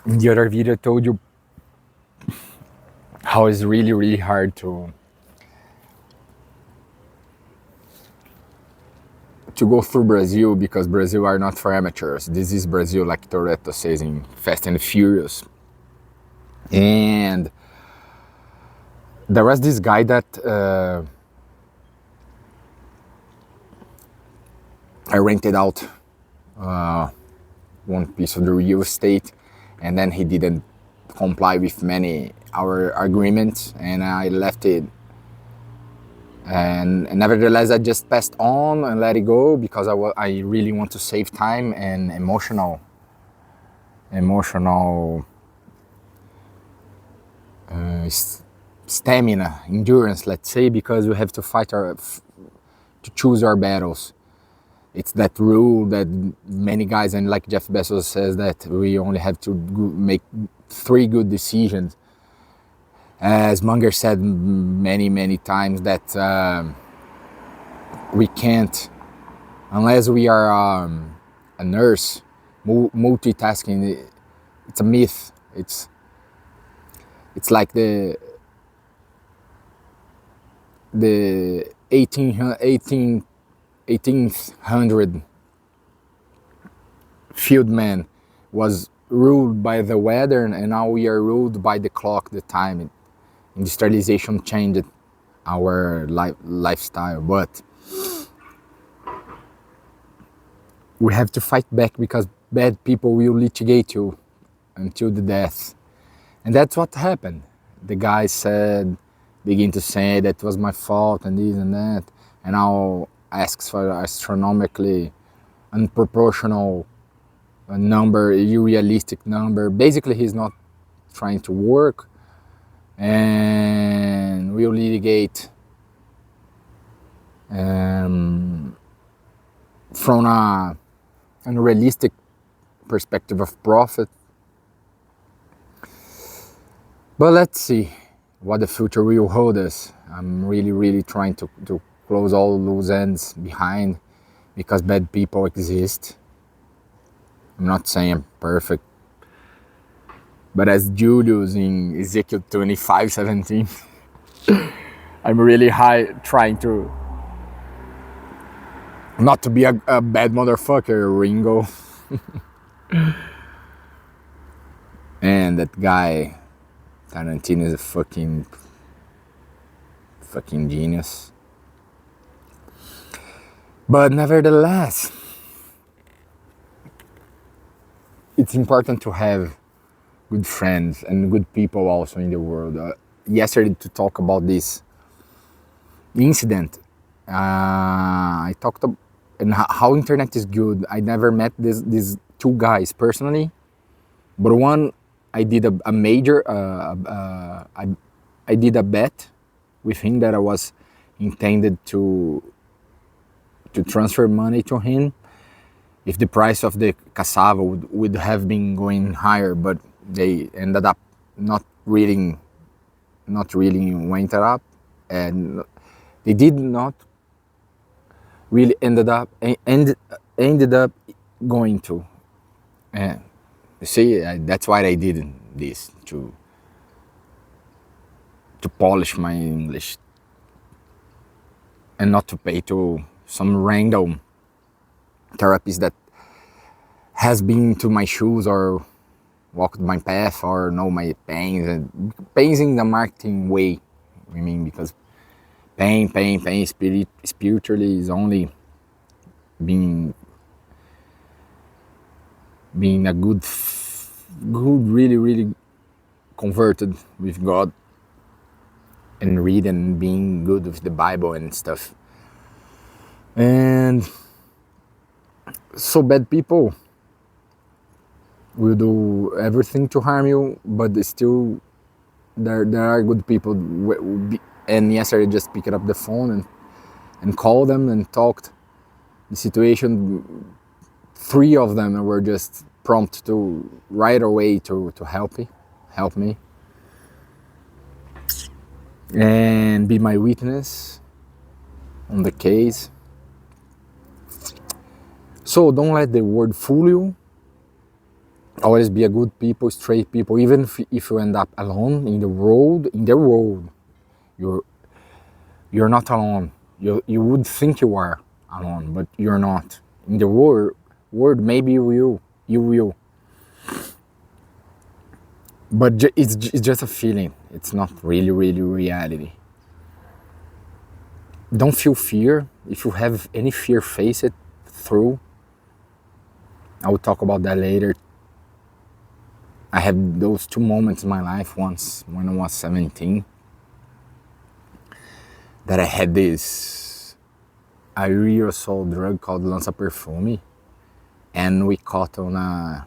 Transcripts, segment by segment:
In the other video I told you how it's really hard to go through Brazil, because Brazil are not for amateurs. This is Brazil, like Toretto says in Fast and Furious. And there was this guy that I rented out one piece of the real estate, and then he didn't comply with many our agreements, and I left it. And nevertheless, I just passed on and let it go, because I really want to save time and emotional stamina, endurance, let's say, because we have to to choose our battles. It's that rule that many guys, and like Jeff Bezos says, that we only have to make 3 good decisions. As Munger said many times, that we can't, unless we are a nurse, multitasking. It's a myth. It's like the 1800 field man was ruled by the weather, and now we are ruled by the clock, the time. Industrialization changed our lifestyle, but we have to fight back, because bad people will litigate you until the death. And that's what happened. The guy begin to say that it was my fault and this and that, and now asks for astronomically unproportional number, unrealistic number. Basically, he's not trying to work, and we'll litigate from a unrealistic perspective of profit. But let's see what the future will hold us. I'm really trying to close all loose ends behind, because bad people exist. I'm not saying I'm perfect, but as Julius in Ezekiel 25:17, I'm really trying to not to be a bad motherfucker, Ringo. And that guy Tarantino is a fucking genius. But nevertheless, it's important to have good friends and good people also in the world. Yesterday, to talk about this incident, I talked about and how internet is good. I never met these 2 guys personally, but one I did a major. I did a bet with him that I was intended to transfer money to him if the price of the cassava would have been going higher, but they ended up not really went up, and they did not really ended up going to. And you see, that's why I did this, to polish my English, and not to pay to some random therapist that has been to my shoes or walked my path or know my pains, and pains in the marketing way. I mean, because pain spiritually is only being a good, really converted with God, and read and being good with the Bible and stuff. And so bad people will do everything to harm you, but still there are good people. And yesterday I just picked up the phone and called them and talked the situation. 3 of them were just prompt to right away to help me and be my witness on the case. So don't let the word fool you. Always be a good people, straight people. Even if you end up alone in the world, you're you're not alone. You would think you are alone, but you're not. In the world maybe you will. But it's just a feeling. It's not really reality. Don't feel fear. If you have any fear, face it through. I will talk about that later. I had those two moments in my life. Once when I was 17, that I had this aerosol drug called Lança Perfume, and we caught on a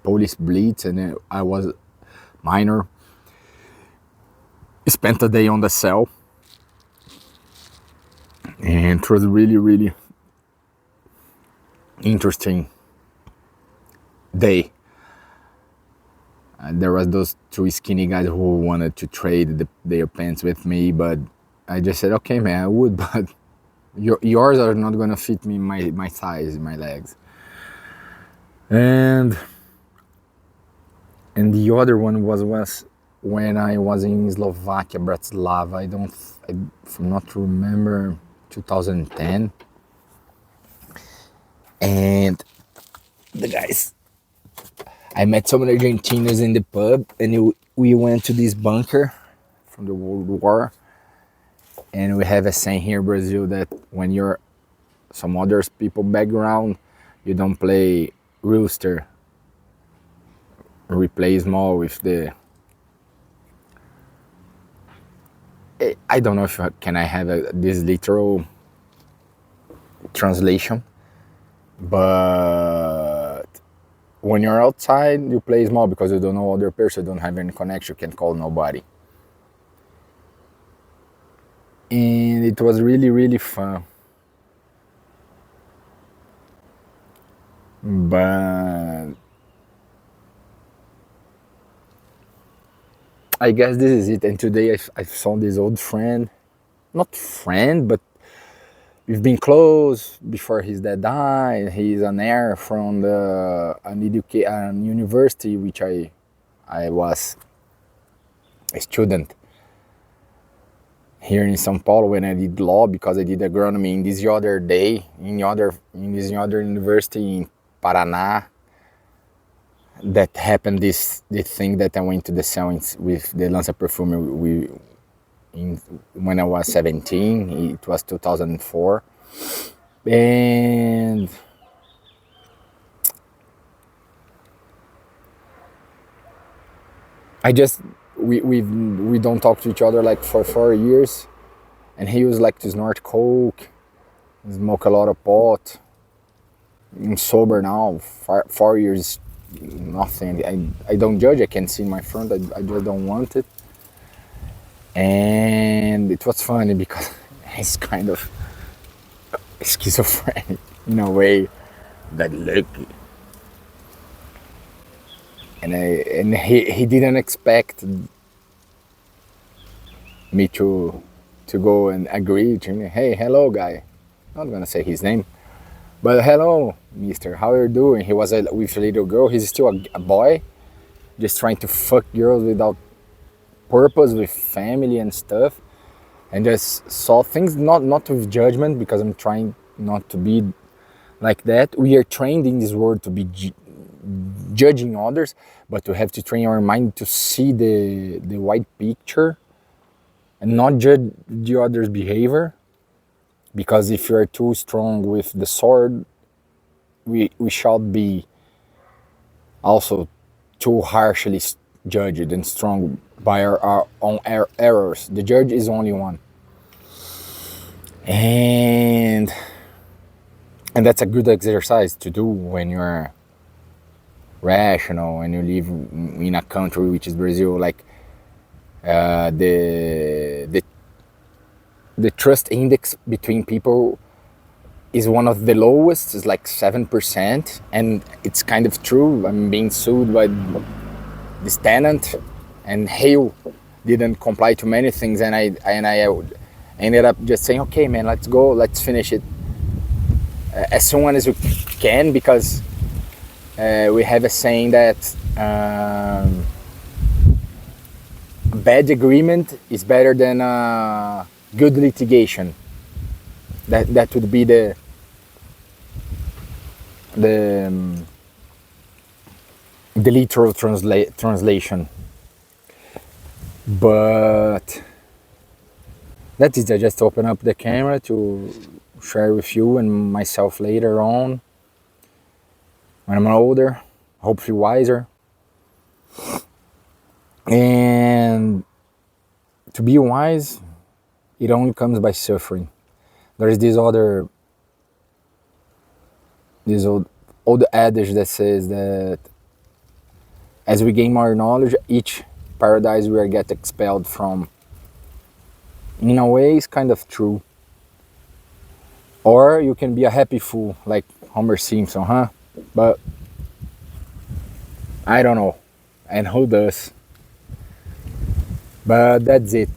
police blitz, and I was minor. Spent a day on the cell, and it was really interesting day. There was those two skinny guys who wanted to trade their pants with me, but I just said, okay, man, I would, but yours are not gonna fit me, my thighs, my legs. And the other one was when I was in Slovakia, Bratislava. I not remember, 2010. And the guys, I met some Argentinians in the pub, and we went to this bunker from the World War. And we have a saying here in Brazil that when you're some other people background, you don't play rooster. We play small with the. I don't know if can I have this literal translation, but when you're outside, you play small because you don't know other person, don't have any connection, can call nobody. And it was really fun. But I guess this is it. And today I saw this old friend, not friend, but we've been close before his dad died. He's an heir from an university which I was a student here in São Paulo when I did law, because I did agronomy in this other university in Paraná. That happened this thing that I went to the cell with the Lança Perfume when I was 17. It was 2004, and we don't talk to each other like for 4 years, and he was like to snort coke, smoke a lot of pot. I'm sober now, 4 years. Nothing. I don't judge. I can see my front. I just don't want it. And it was funny because he's kind of schizophrenic in a way that look. And he didn't expect me to go and agree to me. Hey, hello, guy. Not gonna say his name. But hello, mister, how are you doing? He was with a little girl. He's still a boy, just trying to fuck girls without purpose, with family and stuff. And just saw things, not with judgment, because I'm trying not to be like that. We are trained in this world to be judging others, but we have to train our mind to see the wide picture and not judge the other's behavior. Because if you are too strong with the sword, we shall be also too harshly judged and strong by our own errors. The judge is only one. And that's a good exercise to do when you're rational and you live in a country which is Brazil. Like the trust index between people is one of the lowest. It's like 7%, and it's kind of true. I'm being sued by this tenant, and Hale didn't comply to many things, and I ended up just saying, okay, man, let's go, let's finish it as soon as we can, because we have a saying that a bad agreement is better than a good litigation. That would be the the literal translation. But that is, I just open up the camera to share with you and myself later on when I'm older, hopefully wiser. And to be wise, it only comes by suffering. There is this old adage that says that as we gain more knowledge, each paradise we get expelled from. In a way, it's kind of true. Or you can be a happy fool like Homer Simpson, huh? But I don't know. And who does? But that's it.